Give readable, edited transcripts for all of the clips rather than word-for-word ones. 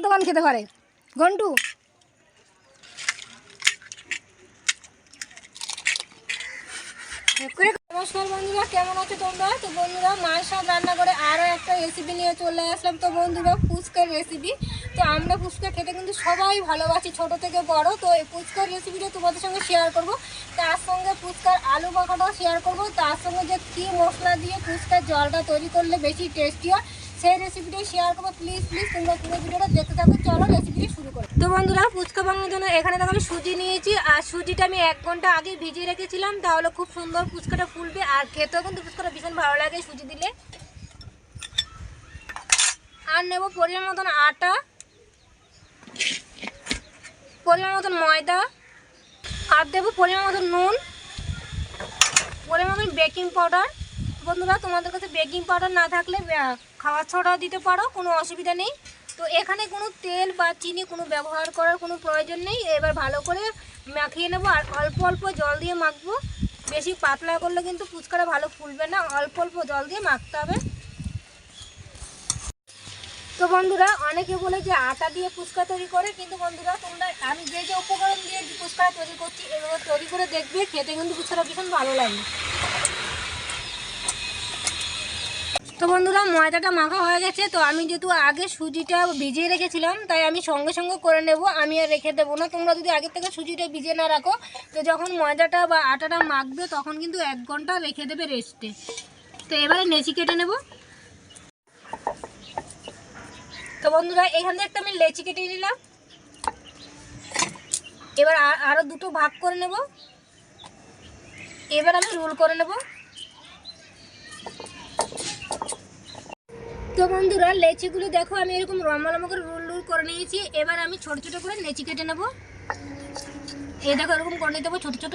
ফুচকার দোকান খেতে পারে। ঘন্টু নমস্কার বন্ধুরা, কেমন আছো তোমরা? তো বন্ধুরা, মায়ের সব রান্না করে আরও একটা রেসিপি নিয়ে চলে আসলাম। তো বন্ধুরা, ফুচকার রেসিপি। তো আমরা ফুচকা খেতে কিন্তু সবাই ভালোবাসি, ছোট থেকে বড়। তো এই ফুচকার রেসিপিটা তোমাদের সঙ্গে শেয়ার করব। তার সঙ্গে ফুচকার আলু মাখাটাও শেয়ার করব। তার সঙ্গে যে কী মশলা দিয়ে ফুচকার জলটা তৈরি করলে বেশি টেস্টি হয় সেই রেসিপিটাই শেয়ার করবো। প্লিজ তোমরা পুরো ভিডিওটা দেখতে থাকো। চলো রেসিপিটি শুরু করো। তো বন্ধুরা, ফুচকা বানানোর জন্য এখানে দেখো আমি সুজি নিয়েছি। আর সুজিটা আমি 1 ঘন্টা আগে ভিজিয়ে রেখেছিলাম, তাহলে খুব সুন্দর ফুচকাটা ফুলবে। আর খেতেও কিন্তু ফুচকাটা ভীষণ ভালো লাগে সুজি দিলে। আর নেব পরিমাণ মতন আটা, পরিমাণ মতন ময়দা, আর দেবো পরিমাণ মতন নুন, পরিমাণ মতন বেকিং পাউডার। বন্ধুরা, তোমাদের কাছে বেকিং পাউডার না থাকলে খাওয়ার সোডা দিতে পারো, কোনো অসুবিধা নেই। তো এখানে কোনো তেল বা চিনি কোনো ব্যবহার করার কোনো প্রয়োজন নেই। এবার ভালো করে মাখিয়ে নেবো। আর অল্প অল্প জল দিয়ে মাখবো। বেশি পাতলা করলে কিন্তু ফুচকাটা ভালো ফুলবে না, অল্প অল্প জল দিয়ে মাখতে হবে। তো বন্ধুরা, অনেকে বলে যে আটা দিয়ে ফুচকা তৈরি করে, কিন্তু বন্ধুরা তোমরা আমি যে যে উপকরণ দিয়ে ফুচকাটা তৈরি করছি এভাবে তৈরি করে দেখবে, খেতে কিন্তু ফুচকাটা ভীষণ ভালো লাগে। তো বন্ধুরা, ময়দাটা মাখা হয়ে গেছে। তো আমি যেহেতু আগে সুজিটা ভিজিয়ে রেখেছিলাম, তাই আমি সঙ্গে সঙ্গে করে নেব, আমি আর রেখে দেবো না। তোমরা যদি আগে থেকে সুজিটা ভিজিয়ে না রাখো, তো যখন ময়দাটা বা আটাটা মাখবে তখন কিন্তু 1 ঘন্টা রেখে দেবে রেস্টে। তো এবারে লেচি কেটে নেব। তো বন্ধুরা, এখান থেকে একটা আমি লেচি কেটে নিলাম। এবার আরও দুটো ভাগ করে নেব। এবার আমি রোল করে নেব। তো বন্ধুরা, লেচিগুলো দেখো আমি এরকম লম্বা লম্বা করে রোল করে নিয়েছি। এবার আমি ছোট ছোট করে লেচি কেটে নেব। এই দেখো এরকম করে নিতে হবে ছোট ছোট।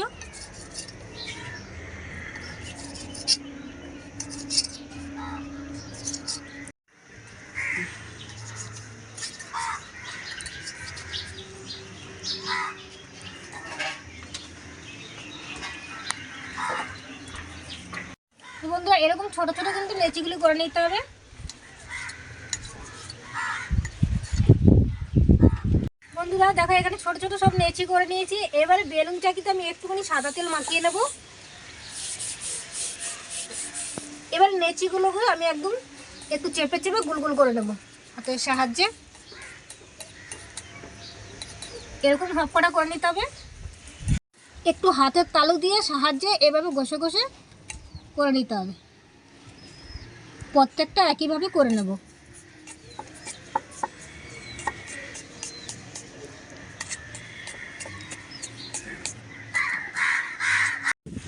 তো বন্ধুরা, এরকম ছোট ছোট কিন্তু লেচিগুলো করে নিতে হবে। বন্ধুরা দেখো, এখানে ছোট ছোট সব লেচি করে নিয়েছি। এবারে বেলুন চাকিতে আমি একটুখানি সাদা তেল মাখিয়ে নেব। এবার লেচিগুলোকে আমি একদম একটু চেপে চেপে গোল গোল করে নেব হাতের সাহায্যে। এরকম সবকটা করে নিতে হবে। একটু হাতের তালু দিয়ে সাহায্যে এভাবে ঘষে ঘষে করে নিতে হবে। প্রত্যেকটা একইভাবে করে নেব।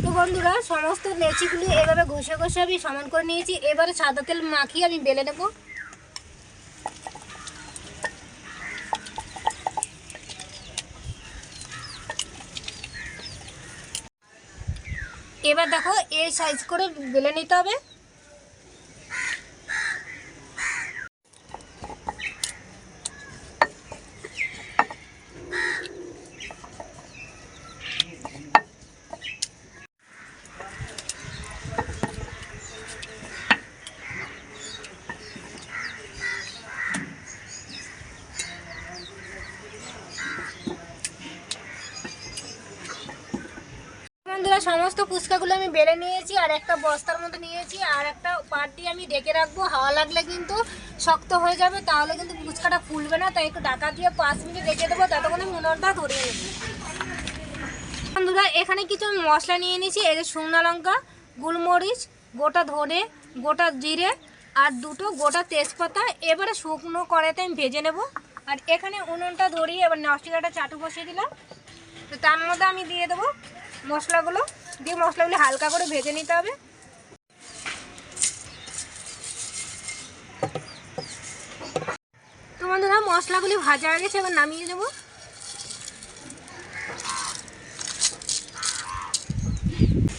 তো বন্ধুরা, সমস্ত লেচিগুলি এভাবে ঘষে ঘষে আমি সমান করে নিয়েছি। এবারে সাদা তেল মাখিয়ে আমি বেলে নেব। এবার দেখো এই সাইজ করে বেলে নিতে হবে। বন্ধুরা, সমস্ত ফুচকাগুলো আমি বেলে নিয়েছি আর একটা বস্তার মধ্যে নিয়েছি। আর একটা পাট দিয়ে আমি ঢেকে রাখবো। হাওয়া লাগলে কিন্তু শক্ত হয়ে যাবে, তাহলে কিন্তু ফুচকাটা ফুলবে না। তাই একটু ঢাকা দিয়ে 5 মিনিট রেখে দেবো, ততক্ষণে উনুনটা ধরিয়ে নেব। বন্ধুরা, এখানে কিছু আমি মশলা নিয়ে নিয়েছি। এই যে শুকনো লঙ্কা, গোলমরিচ, গোটা ধনে, গোটা জিরে আর 2টো গোটা তেজপাতা। এবারে শুকনো কড়াইতে আমি ভেজে নেব। আর এখানে উনুনটা ধরিয়ে এবার নস্টিকাটা চাটু বসিয়ে দিলাম। তো তার মধ্যে আমি দিয়ে দেবো মশলাগুলো, দিয়ে মশলাগুলো হালকা করে ভেজে নিতে হবে। তো বন্ধুরা, মশলাগুলি ভাজা হয়ে গেছে, এবার নামিয়ে দেবো।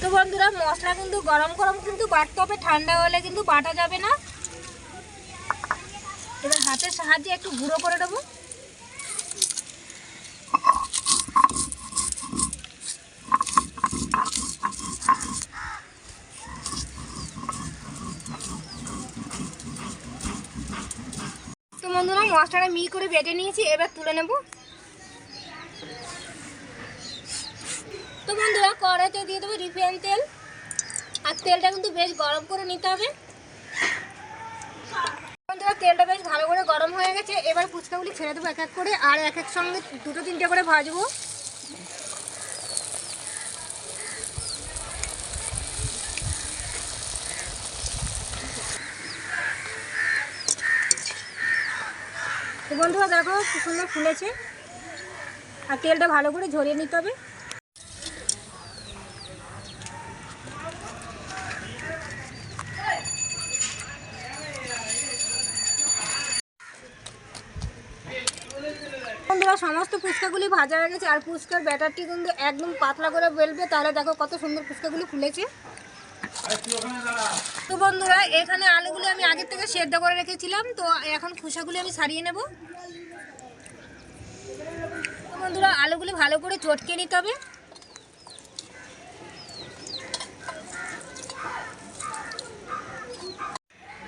তো বন্ধুরা, মশলা কিন্তু গরম গরম কিন্তু বাটতে হবে, ঠান্ডা হলে কিন্তু বাটা যাবে না। এবার হাতের সাহায্যে একটু গুঁড়ো করে দেবো। বন্ধুরা মশলাটা করে বেটে নিয়েছি, এবার তুলে নেব। তো বন্ধুরা কড়াইতে দিয়ে দেবো রিফাইন তেল, আর তেলটা কিন্তু বেশ গরম করে নিতে হবে। বন্ধুরা তেলটা বেশ ভালো করে গরম হয়ে গেছে, এবার ফুচকাগুলি ছেড়ে দেবো এক এক করে, আর এক এক সঙ্গে 2-3টে করে ভাজবো। তো বন্ধুরা দেখো খুব সুন্দর ফুলেছে, আর তেলটা ভালো করে ঝরিয়ে নিতে হবে। বন্ধুরা সমস্ত ফুচকাগুলি ভাজা হয়ে গেছে, আর ফুচকার ব্যাটারটি কিন্তু একদম পাতলা করে বেলবে, তাহলে দেখো কত সুন্দর ফুচকাগুলি ফুলেছে। তো বন্ধুরা এখানে আলুগুলি আমি আগের থেকে সেদ্ধ করে রেখেছিলাম, তো এখন খোসাগুলি আমি ছাড়িয়ে নেব। তো বন্ধুরা আলুগুলি ভালো করে চটকে নিতে হবে।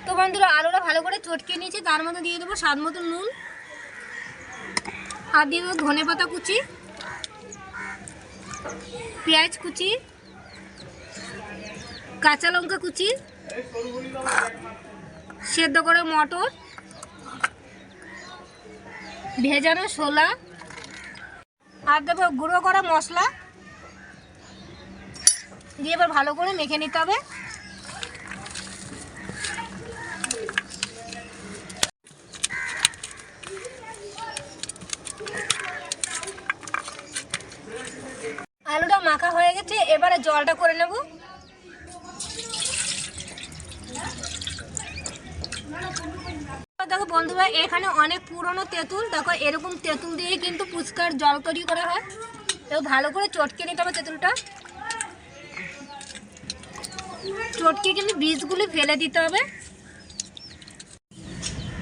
তো বন্ধুরা আলুটা ভালো করে চটকে নিয়েছি, তার মধ্যে দিয়ে দেবো স্বাদ মতো নুন, আর দিয়ে দেবো ধনেপাতা কুচি, পেঁয়াজ কুচি, কাঁচা লঙ্কা কুচি, সেদ্ধ করে মটর, ভেজানো ছোলা, আর দেবো গুঁড়ো করা মশলা দিয়ে এবার ভালো করে মেখে নিতে হবে। আলুটা মাখা হয়ে গেছে, এবারে জলটা করে নেব। দেখো বন্ধুরা এখানে অনেক পুরনো তেঁতুল, দেখো এরকম তেঁতুল দিয়ে কিন্তু ফুচকার জল তৈরি করা হয়। তো ভালো করে চটকে নিতে হবে তেঁতুলটা, চটকে কিন্তু বীজগুলি ফেলে দিতে হবে।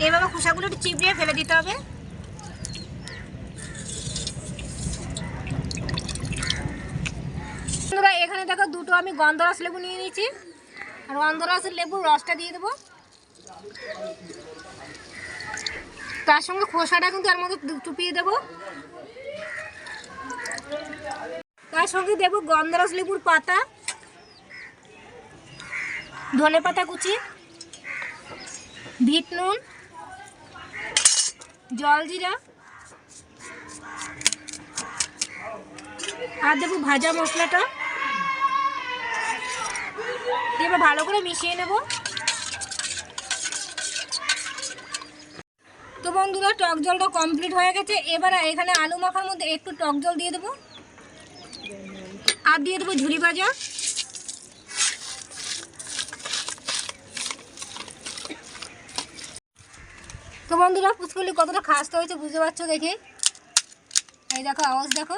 এভাবে খোসাগুলো একটু চিবিয়ে ফেলে দিতে হবে। বন্ধুরা এখানে দেখো 2টো আমি গন্ধরাজ লেবু নিয়ে নিয়েছি, আর গন্ধরাজ লেবুর রসটা দিয়ে দেবো। তার সঙ্গে খোসাটা কিন্তু এর মধ্যে চুপিয়ে দেবো। তার সঙ্গে দেবো গন্ধরাজ লেবুর পাতা, ধনেপাতা কুচি, বিট নুন, জলজিরা, আর দেবো ভাজা মশলাটা, দিয়ে ভালো করে মিশিয়ে নেব। তো বন্ধুরা টক জলটা কমপ্লিট হয়ে গেছে, এবার এখানে আলু মাখার মধ্যে একটু টক জল দিয়ে দেবো, আর দিয়ে দেবো ঝুরি ভাজা। তো বন্ধুরা ফুচকাগুলি কতটা খাস্তে হয়েছে বুঝতে পারছো দেখে, এই দেখো আওয়াজ দেখো।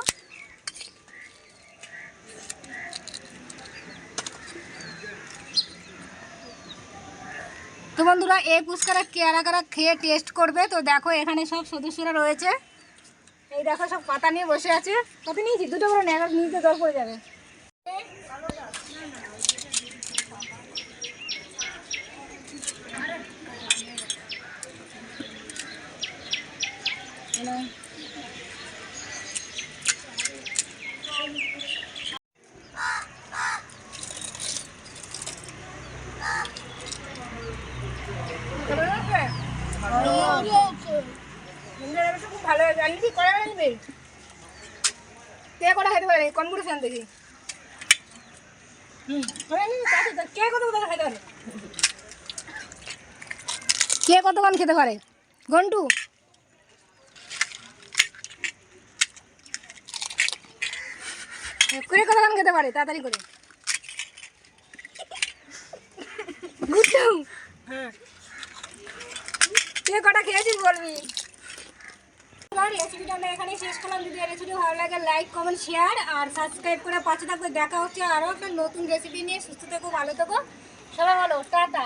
তো বন্ধুরা এই ফুচকাটা কারা কারা খেয়ে টেস্ট করবে, তো দেখো এখানে সব সদস্যরা রয়েছে, এই দেখো সব পাতা নিয়ে বসে আছে। কত নিয়েছি? 2টো করে নেওয়া, নিতে দর পড়ে যাবে। খুব ভালো জানবি করা জানবে কে কটা খেতে পারে কম্পিটিশন দেখি। কে কতক্ষণ খেতে পারে, কে কতক্ষণ খেতে পারে? ঘন্টু কে কতক্ষণ খেতে পারে তাড়াতাড়ি করে? হ্যাঁ কে কটা খেয়েছিস বলবি। রেসিপিটা আমরা এখানেই শেষ করলাম। যদি রেসিপি ভালো লাগে লাইক কমেন্ট শেয়ার আর সাবস্ক্রাইব করে পাশে থাকবে। দেখা হচ্ছে আরও একটা নতুন রেসিপি নিয়ে। সুস্থ থেকো, ভালো থেকো, সবাই ভালো, টাটা।